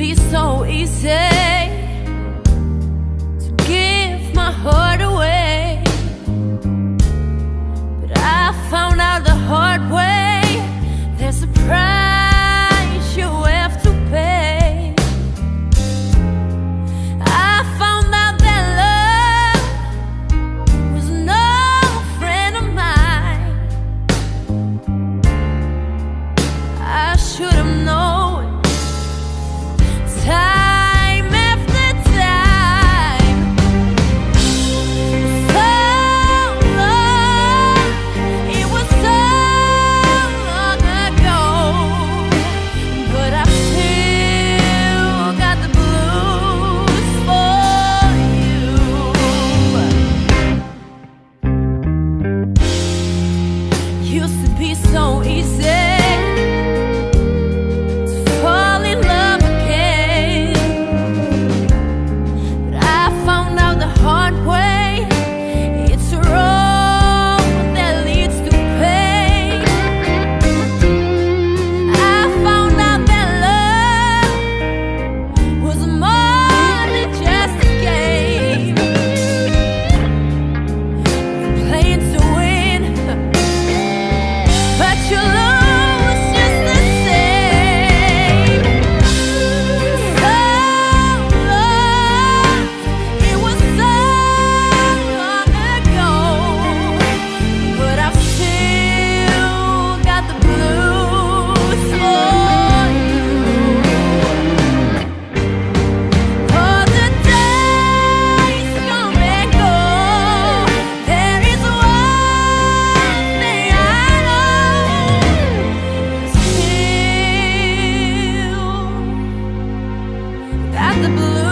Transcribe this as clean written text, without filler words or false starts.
be so easy to give my heart away, but I found out the hard way. There's a price you have to pay. I found out that love was no friend of mine. I should have known time after time. So long, it was so long ago, but I still got the blues for you. Used to be so easy to fall in love again, but I found out the hard way. It's a road that leads to pain. I found out that love was more than just a game. You're playing to win, but you lose just the same. So long, it was so long ago, but I've still got the blues for you. For the days come and go, there is one thing I know: still got the blues.